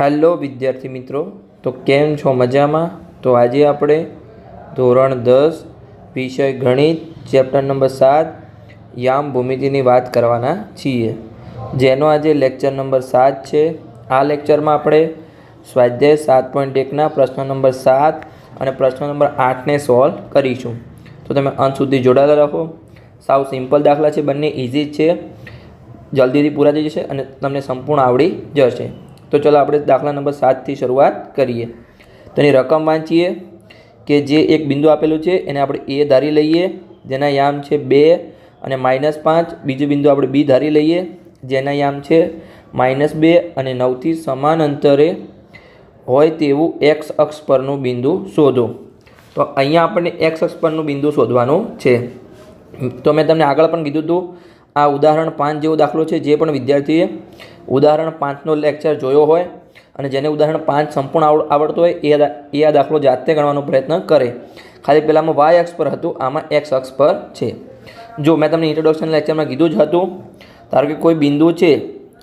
Hello વિદ્યાર્થી મિત્રો, તો કેમ છો? મજામાં? તો આજે આપણે ધોરણ 10 વિષય ગણિત ચેપ્ટર નંબર 7 યામ ભૂમિતિની વાત કરવાના છીએ, જેનો આજે લેક્ચર નંબર 7 છે. આ લેક્ચરમાં આપણે સ્વાધ્યાય 7.1ના પ્રશ્ન નંબર 7 અને પ્રશ્ન નંબર 8ને સોલ્વ કરીશું. તો તમે અંત સુધી જોડાયેલા રહો. સાવ સિમ્પલ દાખલા છે, બંને ઇઝી છે, જલ્દીથી પૂરા થઈ જશે અને તમને સંપૂર્ણ આવડી જશે. તો ચલો આપણે દાખલા નંબર 7થી શરૂઆત કરીએ. તેની રકમ વાંચીએ કે જે એક બિંદુ આપેલું છે એને આપણે એ ધારી લઈએ, જેના યામ છે 2 અને -5. બીજું બિંદુ આપણે બી ધારી લઈએ, જેના યામ છે -2 અને 9થી સમાન અંતરે હોય તેવું એક્સ અક્ષ પરનું બિંદુ શોધો. તો અહીંયા આપણને એક્સ અક્ષ પરનું બિંદુ શોધવાનું છે. તો મેં તમને આગળ પણ કીધું હતું, આ ઉદાહરણ 5 જેવો દાખલો છે. જે પણ વિદ્યાર્થીએ ઉદાહરણ 5નો લેક્ચર જોયો હોય અને જેને ઉદાહરણ 5 સંપૂર્ણ આવડતો હોય એ આ દાખલો જાતે ગણવાનો પ્રયત્ન કરે. ખાલી પહેલાંમાં વાય અક્ષ પર હતું, આમાં એક્સ અક્ષ પર છે. જો મેં તમને ઇન્ટ્રોડક્શન લેક્ચરમાં કીધું જ હતું, ધારો કે કોઈ બિંદુ છે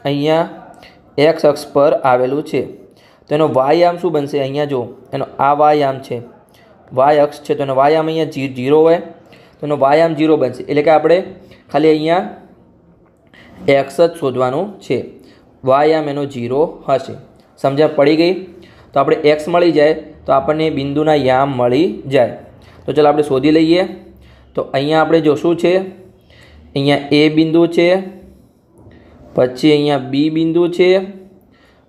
અહીંયા એક્સ અક્ષ પર આવેલું છે, તો એનો વાય આમ શું બનશે? અહીંયા જો એનો આ વાય આમ છે, વાય અક્ષ છે, તો એનો વાય આમ અહીંયા 0 હોય, તો એનો વાય આમ 0 બનશે. એટલે કે આપણે ખાલી અહીંયા એક્સ જ શોધવાનું છે, વાય આમ એનો 0 હશે. સમજણ પડી ગઈ? તો આપણે એક્સ મળી જાય તો આપણને બિંદુના યામ મળી જાય. તો ચાલો આપણે શોધી લઈએ. તો અહીંયા આપણે જો શું છે, અહીંયા એ બિંદુ છે, પછી અહીંયા બી બિંદુ છે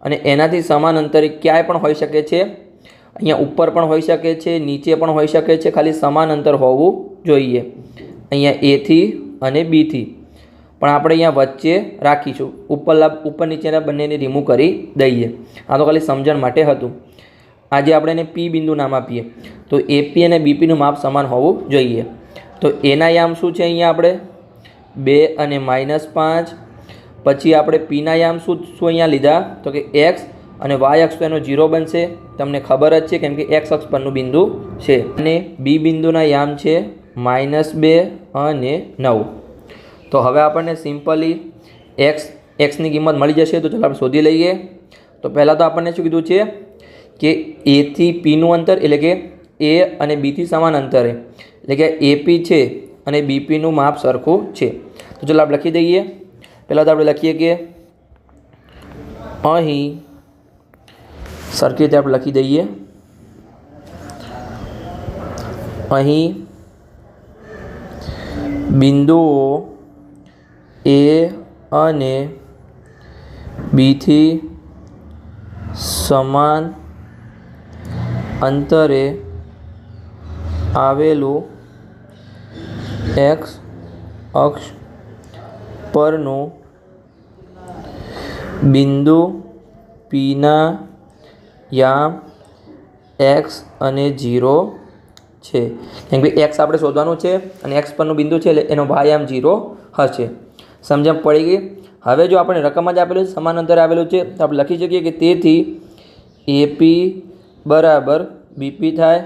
અને એનાથી સમાન અંતરે ક્યાંય પણ હોઈ શકે છે. અહીંયા ઉપર પણ હોઈ શકે છે, નીચે પણ હોઈ શકે છે, ખાલી સમાન અંતર હોવું જોઈએ. અહીંયા એથી અને બીથી પણ આપણે અહીંયા વચ્ચે રાખીશું. ઉપર નીચેના બંનેને રિમૂવ કરી દઈએ. આ તો ખાલી સમજણ માટે હતું. આજે આપણે એને પી બિંદુ નામ આપીએ. તો એપી અને બીપીનું માપ સમાન હોવું જોઈએ. તો એના યામ શું છે? અહીંયા આપણે 2 અને -5. પછી આપણે પીના યામ શું અહીંયા લીધા? તો કે એક્સ અને વાય અક્ષ, તો એનો 0 બનશે. તમને ખબર જ છે કેમ કે એક્સ અક્ષ પરનું બિંદુ છે. અને બી બિંદુના યામ છે -2 અને 9. તો હવે આપણને સિમ્પલી એક્સની કિંમત મળી જશે. તો ચાલો આપણે શોધી લઈએ. તો પહેલાં તો આપણને શું કીધું છે કે એથી પીનું અંતર, એટલે કે એ અને બીથી સમાન અંતરે, એટલે કે એપી છે અને બીપીનું માપ સરખું છે. તો ચાલો આપણે લખી દઈએ. પહેલાં તો આપણે લખીએ કે અહીં સરખી રીતે આપણે લખી દઈએ, અહીં બિંદુઓ એ અને બીથી સમાન અંતરે આવેલું એક્સ અક્ષ પરનું બિંદુ પીના યામ એક્સ અને 0 છે. કેમ કે એક્સ આપણે શોધવાનું છે અને એક્સ પરનું બિંદુ છે એટલે એનો વાય આમ 0 હશે. સમજણ પડી ગઈ? હવે જો આપણે રકમ જ આપેલું છે, સમાન અંતરે આવેલું છે, તો આપણે લખી શકીએ કે તેથી એપી બરાબર બીપી થાય.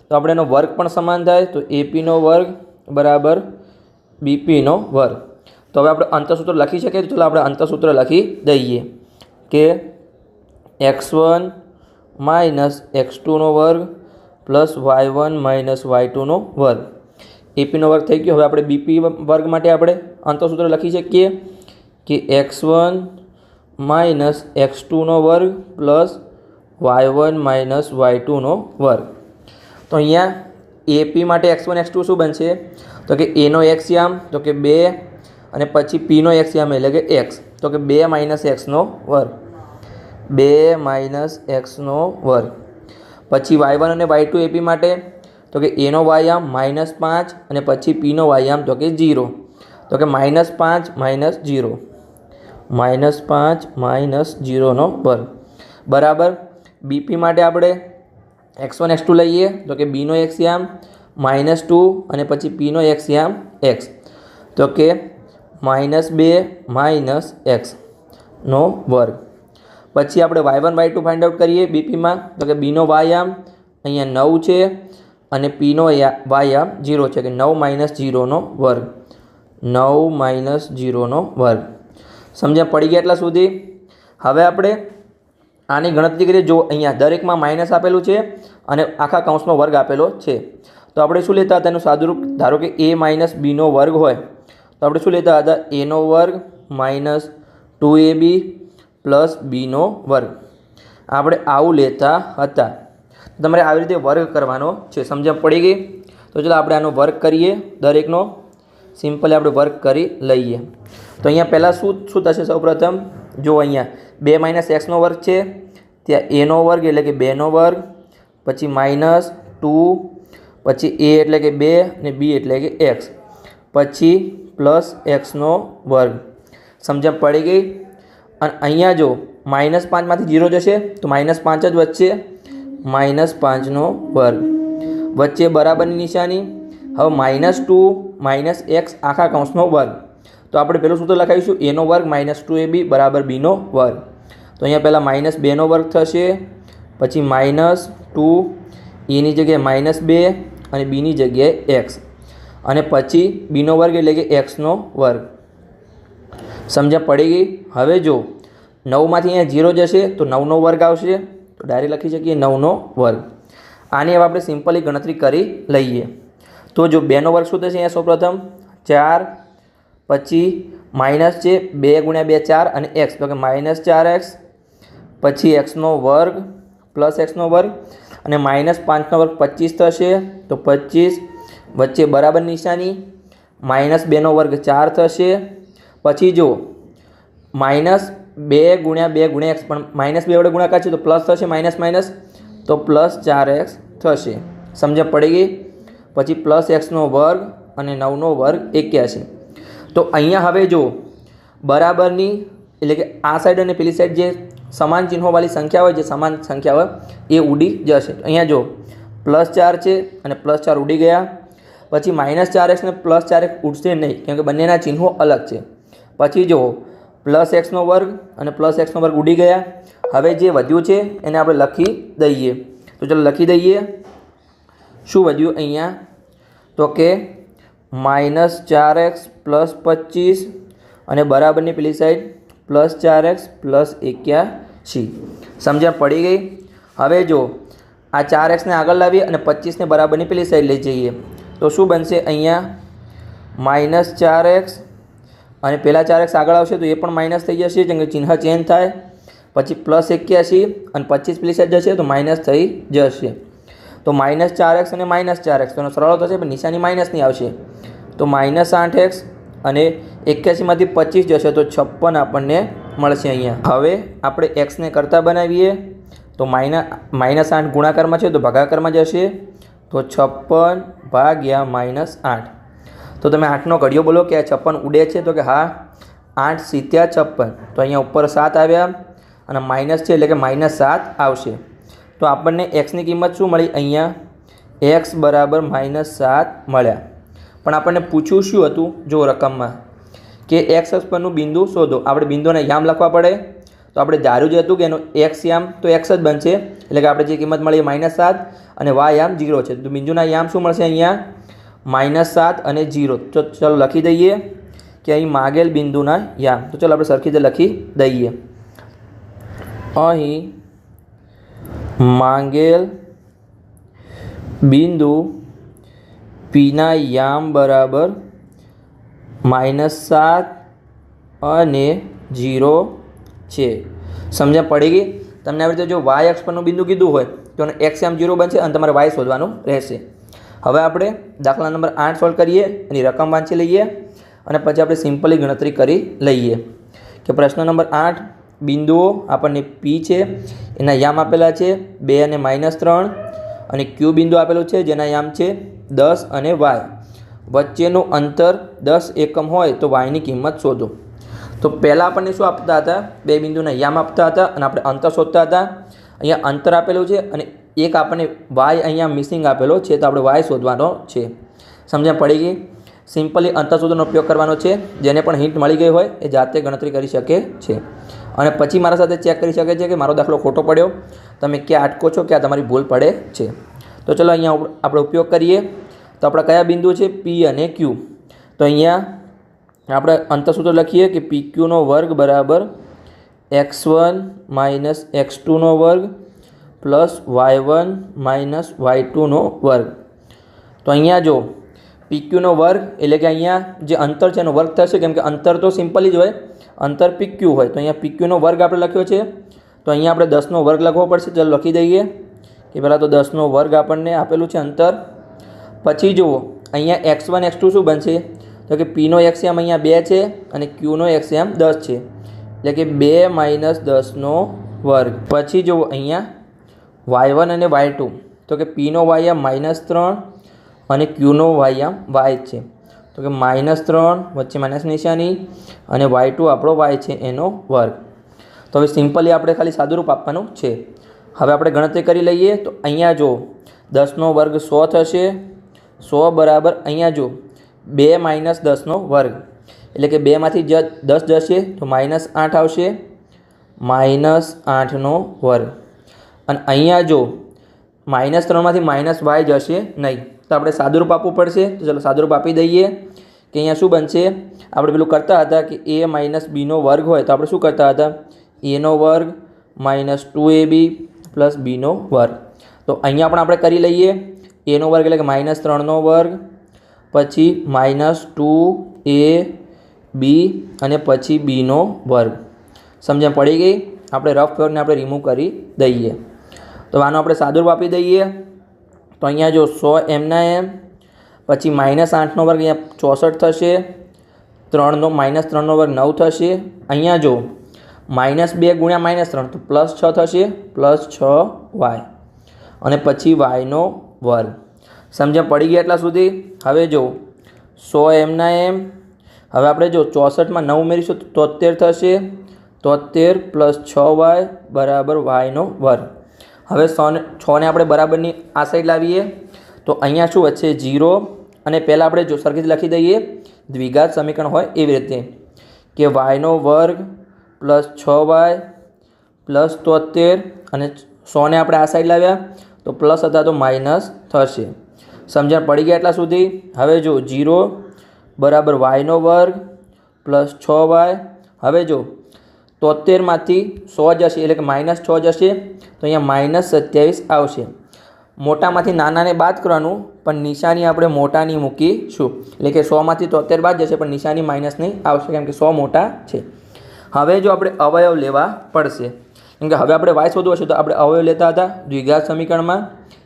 તો આપણે એનો વર્ગ પણ સમાન થાય, તો એપીનો વર્ગ બરાબર બીપીનો વર્ગ. તો હવે આપણે અંતરસૂત્ર લખી શકીએ. તો ચાલો આપણે અંતરસૂત્ર લખી દઈએ કે x1 - x2નો વર્ગ પ્લસ y1 - y2નો વર્ગ. એપીનો વર્ગ થઈ ગયો. હવે આપણે બીપી વર્ગ માટે આપણે અંતરસૂત્ર લખી શકીએ કે x1 - x2નો વર્ગ પ્લસ y1 - y2નો વર્ગ. તો અહીંયા એપી માટે x1 x2 શું બનશે? તો કે એનો એક્સ યામ તો કે 2 અને પછી પીનો એક્સ યામ એટલે કે એક્સ, તો કે 2 - xનો વર્ગ, 2 - xનો વર્ગ. પછી y1 અને y2 એપી માટે તો કે એનો વાય આમ -5 અને પછી પીનો વાય આમ તો કે 0, તો કે -5 - 0, -5 - 0નો વર્ગ બરાબર. બીપી માટે આપણે x1 x2 લઈએ, તો કે બીનો એક્સ યામ -2 અને પછી પીનો એક્સ યામ x, તો કે -2 - xનો વર્ગ. પછી આપણે y1 y2 ફાઇન્ડ આઉટ કરીએ બીપીમાં, તો કે બીનો વાય આમ અહીંયા 9 છે અને પીનો વાય આમ 0 છે, કે 9 - 0નો વર્ગ, 9 - 0નો વર્ગ. સમજ્યા પડી ગયા એટલા સુધી? હવે આપણે આની ગણતરી કરીએ, જો અહીંયા દરેકમાં માઇનસ આપેલું છે અને આખા કૌંસમાં વર્ગ આપેલો છે, તો આપણે શું લેતા હતા એનું સાદુરૂપ? ધારો કે a માઇનસ બીનો વર્ગ હોય તો આપણે શું લેતા હતા? એનો વર્ગ માઇનસ 2ab પ્લસ બીનો વર્ગ, આપણે આવું લેતા હતા. તમારે આવી રીતે વર્ગ કરવાનો છે. સમજણ પડી ગઈ? તો ચાલો આપણે આનો વર્ગ કરીએ. દરેકનો સિમ્પલી આપણે વર્ગ કરી લઈએ. તો અહીંયા પહેલાં શું થશે? સૌપ્રથમ જો અહીંયા 2 માઇનસ એક્સનો વર્ગ છે, ત્યાં એનો વર્ગ એટલે કે 2નો વર્ગ, પછી માઇનસ 2, પછી a એટલે કે 2 અને b એટલે કે x, પછી પ્લસ એક્સનો વર્ગ. સમજણ પડી ગઈ? અને અહીંયા જો -5માંથી 0 જશે તો -5 જ વચ્ચે, -5નો વર્ગ, વચ્ચે બરાબરની નિશાની. હવે -2 માઇનસ એક્સ આખા કૌંસનો વર્ગ, તો આપણે પેલું સૂત્ર લખાવીશું એનો વર્ગ માઇનસ 2ab બરાબર બીનો વર્ગ. તો અહીંયા પહેલાં -2નો વર્ગ થશે, પછી -2, એની જગ્યાએ -2 અને બીની જગ્યાએ એક્સ, અને પછી બીનો વર્ગ એટલે કે એક્સનો વર્ગ. સમજણ પડી ગઈ? હવે જો 9માંથી અહીંયા 0 જશે તો 9નો વર્ગ આવશે, તો ડાયરેક્ટ લખી શકીએ 9નો વર્ગ. આની હવે આપણે સિમ્પલી ગણતરી કરી લઈએ. તો જો 2નો વર્ગ શું થશે? અહીંયા સૌપ્રથમ 4, પછી માઇનસ છે 2 ગુણ્યા 2 4 અને એક્સ, તો કે -4x, પછી એક્સનો વર્ગ પ્લસ એક્સનો વર્ગ, અને -5નો વર્ગ 25 થશે, તો 25, વચ્ચે બરાબર નિશાની, -2નો વર્ગ 4 થશે. પછી જો -2 ગુણ્યા 2 ગુણ્યા એક્સ, પણ -2 વડે ગુણાકાર છે તો પ્લસ થશે, માઇનસ માઇનસ તો +4x થશે. સમજણ પડી ગઈ? પછી પ્લસ એક્સનો વર્ગ અને 9નો વર્ગ 81. તો અહીંયા હવે જો બરાબરની એટલે કે આ સાઈડ અને પેલી સાઈડ જે સમાન ચિહ્નોવાળી સંખ્યા હોય, જે સમાન સંખ્યા હોય એ ઉડી જશે. અહીંયા જો +4 છે અને +4 ઉડી ગયા. પછી -4x ને +4x ઉડશે નહીં, કેમ કે બંનેના ચિહ્નો અલગ છે. પછી જો પ્લસ એક્સનો વર્ગ અને પ્લસ એક્સનો વર્ગ ઉડી ગયા. હવે જે વધ્યું છે એને આપણે લખી દઈએ. તો ચાલો લખી દઈએ. શું વધ્યું અહીંયા? તો કે -4x + 25 અને બરાબરની પેલી સાઈડ +4x + 81. સમજણ પડી ગઈ? હવે જો આ 4x ને આગળ લાવીએ અને 25ને બરાબરની પેલી સાઈડ લઈ જઈએ તો શું બનશે? અહીંયા -4x અને પેલા 4x આગળ આવશે તો એ પણ માઇનસ થઈ જશે, જેમ કે ચિહ્ન ચેન્જ થાય. પછી +81 અને 25 પેલી સાઈડ જશે તો માઇનસ થઈ જશે. તો -4x અને -4x તો એનો સરળ થશે, પણ નિશાની માઇનસની આવશે. તો -8x અને 81માંથી 25 જશે તો 56 આપણને મળશે અહીંયા. હવે આપણે એક્સને કરતા બનાવીએ તો -8 ગુણાકારમાં છે તો ભાગાકારમાં જશે, તો 56 ભાગ્યા -8. તો તમે 8નો ઘડિયો બોલો કે આ 56 ઉડે છે? તો કે હા, 8 × 56. તો અહીંયા ઉપર 7 આવ્યા અને માઇનસ છે એટલે કે -7 આવશે. તો આપણને એક્સની કિંમત શું મળી? અહીંયા x બરાબર -7 મળ્યા. પણ આપણને પૂછ્યું શું હતું? જો રકમમાં કે એક્સ અક્ષ પરનું બિંદુ શોધો. આપણે બિંદુના યામ લખવા પડે. તો આપણે ધાર્યું જ હતું કે એનો એક્સ યામ તો એક્સ જ બનશે, એટલે કે આપણે જે કિંમત મળી -7 અને વાય યામ 0 છે. તો બિંદુના યામ શું મળશે? અહીંયા -7 અને 0. તો ચાલો લખી દઈએ કે અહીં માગેલ બિંદુના યામ. તો ચાલો આપણે સરખી રીતે લખી દઈએ. અહીં માંગેલ બિંદુ પીના યામ બરાબર -7 અને 0 છે. સમજણ પડી ગઈ? તમને આવી રીતે જો વાય અક્ષ પરનું બિંદુ કીધું હોય તો એનો એક્સ યામ 0 બનશે અને તમારે વાય શોધવાનું રહેશે. હવે આપણે દાખલા નંબર 8 સોલ્વ કરીએ, એની રકમ વાંચી લઈએ અને પછી આપણે સિમ્પલી ગણતરી કરી લઈએ કે પ્રશ્ન નંબર 8, બિંદુઓ આપણને પી છે, એના યામ આપેલા છે 2 અને -3, અને ક્યુ બિંદુ આપેલું છે જેના યામ છે 10 અને વાય. વચ્ચેનું અંતર 10 એકમ હોય તો વાયની કિંમત શોધો. તો પહેલાં આપણને શું આપતા હતા? બે બિંદુના યામ આપતા હતા અને આપણે અંતર શોધતા હતા. અહીંયા અંતર આપેલું છે અને એક આપણને વાય અહીંયા મિસિંગ આપેલો છે, તો આપણે વાય શોધવાનો છે. સમજણ પડી ગઈ? સિમ્પલી અંતર શોધવાનો ઉપયોગ કરવાનો છે. જેને પણ હિન્ટ મળી ગઈ હોય એ જાતે ગણતરી કરી શકે છે અને પછી મારા સાથે ચેક કરી શકે છે કે મારો દાખલો ખોટો પડ્યો, તમે ક્યાં અટકો છો, ક્યાં તમારી ભૂલ પડે છે. તો ચલો અહીંયા આપણે ઉપયોગ કરીએ. તો આપણા કયા બિંદુ છે? પી અને ક્યુ. તો અહીંયા આપણે અંતર સૂત્ર લખીએ કે PQ નો વર્ગ બરાબર x1 માઇનસ x2નો વર્ગ પ્લસ y1 માઇનસ y2નો વર્ગ. તો અહીંયા જો PQનો વર્ગ એટલે કે અહીંયા જે અંતર છે એનો વર્ગ થશે, કેમ કે અંતર તો સિમ્પલી જ હોય, અંતર PQ હોય. તો અહીંયા PQનો વર્ગ આપણે લખ્યો છે, તો અહીંયા આપણે 10નો વર્ગ લખવો પડશે. ચાલો લખી દઈએ કે પહેલાં તો 10નો વર્ગ આપણને આપેલું છે અંતર. પછી જુઓ અહીંયા x1 x2 શું બનશે, તો કે Pનો એક્સિયમ અહીંયા 2 છે અને Qનો એક્સિયમ 10 છે, એટલે કે 2 માઇનસ 10નો વર્ગ. પછી જુઓ અહીંયા y1 અને y2, તો કે Pનો વાયામ -3 અને Qનો વાયામ y છે, તો કે -3 વચ્ચે માઇનસ નિશાની અને y2 આપણો y છે એનો વર્ગ. તો હવે સિમ્પલી આપણે ખાલી સાદુરૂપ આપવાનું છે. હવે આપણે ગણતરી કરી લઈએ. તો અહીંયા જો 10નો વર્ગ 100 થશે. 100 બરાબર અહીંયા જો 2 માઇનસ 10નો વર્ગ, એટલે કે 2માંથી 10 જશે તો -8 આવશે, -8નો વર્ગ. અને અહીંયા જો -3માંથી -y જશે નહીં, તો આપણે સાદુરૂપ આપવું પડશે. તો ચાલો સાદુરૂપ આપી દઈએ કે અહીંયા શું બનશે. આપણે પેલું કરતા હતા કે a માઇનસ બીનો વર્ગ હોય તો આપણે શું કરતા હતા, aનો વર્ગ માઇનસ 2ab પ્લસ બીનો વર્ગ. તો અહીંયા પણ આપણે કરી લઈએ. એનો વર્ગ એટલે કે -3નો વર્ગ, પછી -2ab અને પછી બીનો વર્ગ. સમજણ પડી ગઈ. આપણે રફ વર્ગને આપણે રિમૂવ કરી દઈએ. તો આનો આપણે સાદુરૂપ આપી દઈએ. તો અહીંયા જો 100 એમના એમ, પછી -8નો વર્ગ અહીંયા 64 થશે, -3નો વર્ગ 9 થશે. અહીંયા જો -2 ગુણ્યા -3 તો +6 થશે, +6y અને પછી yનો વર્ગ. સમજણ પડી ગયા એટલા સુધી. હવે જો 100 એમના એમ, હવે આપણે જો 64માં 9 ઉમેરીશું તો 73 થશે, 73 + 6y બરાબર yનો વર્ગ. હવે 6ને આપણે બરાબરની આ સાઈડ લાવીએ તો અહીંયા શું વચ્ચે 0, અને પહેલાં આપણે જો સરખી લખી દઈએ દ્વિઘાત સમીકરણ હોય એવી રીતે કે yનો વર્ગ પ્લસ 6y પ્લસ 73, અને 100ને આપણે આ સાઈડ લાવ્યા તો પ્લસ હતા તો માઇનસ થશે. સમજણ પડી ગયા એટલા સુધી. હવે જો 0 બરાબર yનો વર્ગ પ્લસ 6y. હવે જો 73માંથી 100 જશે એટલે કે -6 જશે તો અહીંયા -27 આવશે. મોટામાંથી નાનાને બાદ કરવાનું, પણ નિશાની આપણે મોટાની મૂકીશું, એટલે કે 100માંથી 73 બાદ જશે પણ નિશાની માઇનસની આવશે, કેમ કે 100 મોટા છે. હવે જો આપણે અવયવ લેવા પડશે, કેમ કે હવે આપણે y શોધવું હશે તો આપણે અવયવ લેતા હતા દ્વિઘાત સમીકરણમાં,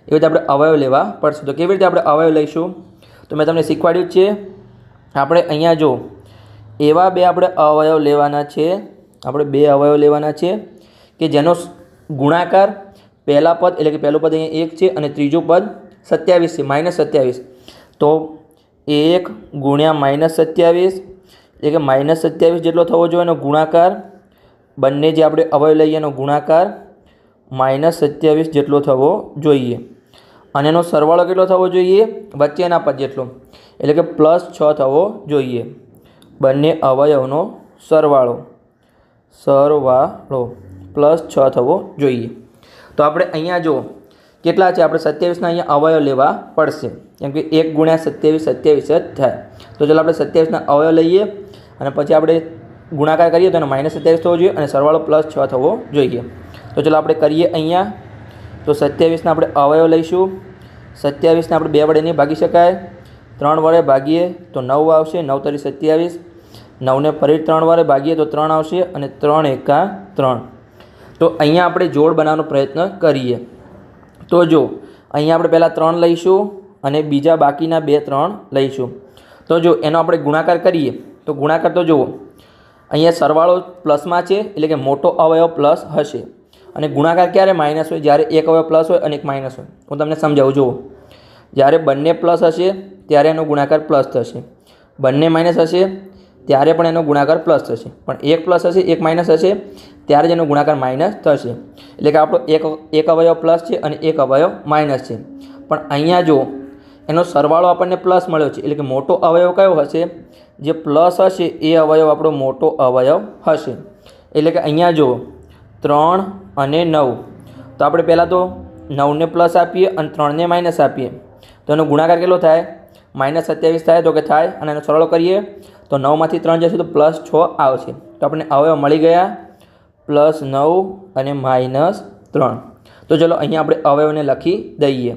એવી રીતે આપણે અવયવ લેવા પડશે. તો કેવી રીતે આપણે અવયવ લઈશું, તો મેં તમને શીખવાડ્યું જ છે. આપણે અહીંયા જો એવા બે આપણે અવયવ લેવાના છે, આપણે બે અવયવ લેવાના છે કે જેનો ગુણાકાર પહેલા પદ એટલે કે પહેલું પદ અહીંયા 1 છે અને ત્રીજું પદ 27 છે, -27. તો 1 ગુણ્યા -27 એટલે કે -27 જેટલો થવો જોઈએ એનો ગુણાકાર, બંને જે આપણે અવયવ લઈએ એનો ગુણાકાર -27 જેટલો થવો જોઈએ, અને એનો સરવાળો કેટલો થવો જોઈએ, વચ્ચેના પદ જેટલો, એટલે કે +6 થવો જોઈએ. બંને અવયવનો સરવાળો +6 થવો જોઈએ. તો આપણે અહીંયા જો કેટલા છે, આપણે 27ના અહીંયા અવયવ લેવા પડશે, કેમ કે 1 ગુણ્યા 27 27 જ થાય. તો ચાલો આપણે 27ના અવયવ લઈએ અને પછી આપણે ગુણાકાર કરીએ તો એનો -27 થવો જોઈએ અને સરવાળો +6 થવો જોઈએ. તો ચાલો આપણે કરીએ અહીંયા. તો 27ના આપણે અવયવ લઈશું. 27ને આપણે 2 વડે નહીં ભાગી શકાય, 3 વડે ભાગીએ તો 9 આવશે, 9 × 27. 9ને ફરી 3 વડે ભાગીએ તો 3 આવશે અને 3 × 3. તો અહીંયા આપણે જોડ બનાવવાનો પ્રયત્ન કરીએ. તો જો અહીંયા આપણે પહેલાં 3 લઈશું અને બીજા બાકીના 2 3 લઈશું. તો જો એનો આપણે ગુણાકાર કરીએ તો ગુણાકાર તો જુઓ અહીંયા સરવાળો પ્લસમાં છે, એટલે કે મોટો અવયવ પ્લસ હશે, અને ગુણાકાર ક્યારે માઇનસ હોય, જ્યારે એક અવયવ પ્લસ હોય અને એક માઇનસ હોય. હું તમને સમજાવું. જુઓ જ્યારે બંને પ્લસ હશે ત્યારે એનો ગુણાકાર પ્લસ થશે, બંને માઇનસ હશે ત્યારે પણ એનો ગુણાકાર પ્લસ થશે, પણ એક પ્લસ હશે એક માઇનસ હશે ત્યારે જ એનો ગુણાકાર માઇનસ થશે. એટલે કે આપણો એક અવયવ પ્લસ છે અને એક અવયવ માઇનસ છે, પણ અહીંયા જો એનો સરવાળો આપણને પ્લસ મળ્યો છે, એટલે કે મોટો અવયવ કયો હશે, જે પ્લસ હશે એ અવયવ આપણો મોટો અવયવ હશે. એટલે કે અહીંયા જો 3 અને 9, તો આપણે પહેલાં તો 9ને પ્લસ આપીએ અને 3ને માઇનસ આપીએ તો એનો ગુણાકાર કેટલો થાય, -27 થાય. તો કે થાય, અને એનો સરવાળો કરીએ તો 9માંથી 3 જશે તો +6 આવશે. તો આપણને અવયવ મળી ગયા +9 અને -3. તો ચલો અહીંયા આપણે અવયવને લખી દઈએ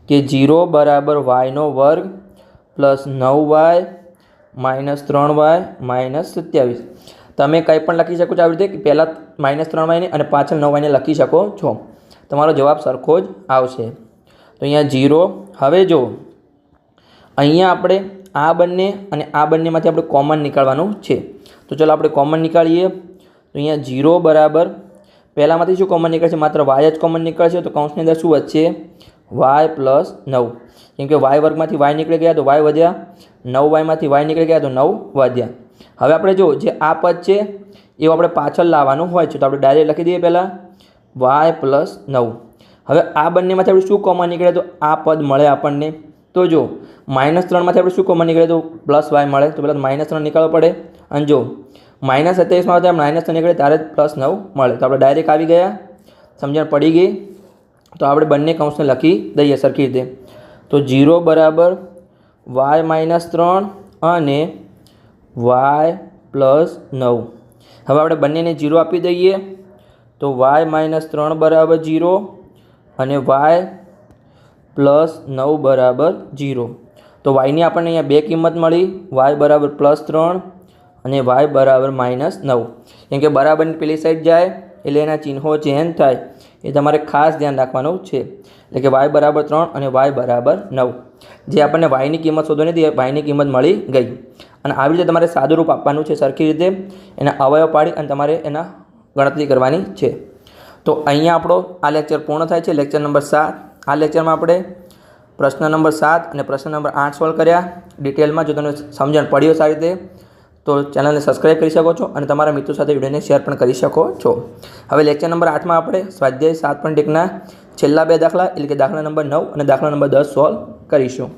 કે 0 બરાબર y² + 9y -3y -27. તમે કંઈ પણ લખી શકો છો આવી રીતે, કે પહેલાં -3y ને અને પાછળ 9y ને લખી શકો છો. તમારો જવાબ સરખો જ આવશે. તો અહીંયા 0. હવે જો અહીંયા આપણે આ બંને અને આ બંનેમાંથી આપણે કોમન નીકાળવાનું છે. તો ચલો આપણે કોમન નીકાળીએ. તો અહીંયા 0 બરાબર પહેલાંમાંથી શું કોમન નીકળશે? માત્ર y જ કોમન નીકળશે. તો કૌંસની અંદર શું વધશે? y + 9. કેમ કે y વર્ગમાંથી y નીકળી ગયા તો y વધ્યા, 9y માંથી y નીકળી ગયા તો 9 વધ્યા. હવે આપણે જો જે આ પદ છે એવું આપણે પાછળ લાવવાનું હોય છે. તો આપણે ડાયરેક્ટ લખી દઈએ પહેલાં y + 9. હવે આ બંનેમાંથી આપણે શું કોમન નીકળે? તો આ પદ મળે આપણને. તો જો -3 માંથી આપણે શું કોમન નીકળે? તો +y મળે. તો પહેલાં -3 નીકાળવો પડે. અને જો -27 માંથી -3 નીકળે ત્યારે જ +9 મળે. તો આપણે ડાયરેક્ટ આવી ગયા. સમજણ પડી ગઈ? તો આપણે બંને કૌંસને લખી દઈએ સરખી રીતે. તો 0 બરાબર y -3 અને y + 9. હવે આપણે બંનેને 0 આપી દઈએ. તો y -3 બરાબર 0 અને y +9 બરાબર 0. તો yની આપણને અહીંયા બે કિંમત મળી, y બરાબર +3 અને y બરાબર -9. કેમ કે બરાબરની પેલી સાઈડ જાય એટલે એના ચિહ્નો ચેન્જ થાય, એ તમારે ખાસ ધ્યાન રાખવાનું છે. એટલે કે y બરાબર 3 અને y બરાબર 9. જે આપણને yની કિંમત શોધવાની હતી એ yની કિંમત મળી ગઈ. અને આવી રીતે તમારે સાદું રૂપ આપવાનું છે સરખી રીતે, એના અવયવ પાડી અને તમારે એના ગણતરી કરવાની છે. તો અહીંયા આપણો આ લેક્ચર પૂર્ણ થાય છે, લેક્ચર નંબર 7. આ લેક્ચરમાં આપણે પ્રશ્ન નંબર 7 અને પ્રશ્ન નંબર 8 સોલ્વ કર્યા ડિટેલમાં. જો તમને સમજણ પડી સારી રીતે તો ચેનલને સબસ્ક્રાઈબ કરી શકો છો અને તમારા મિત્રો સાથે વિડીયોને શેર પણ કરી શકો છો. હવે લેક્ચર નંબર 8માં આપણે સ્વાધ્યાય 7.1ના છેલ્લા બે દાખલા એટલે કે દાખલા નંબર 9 અને દાખલા નંબર 10 સોલ્વ કરીશું.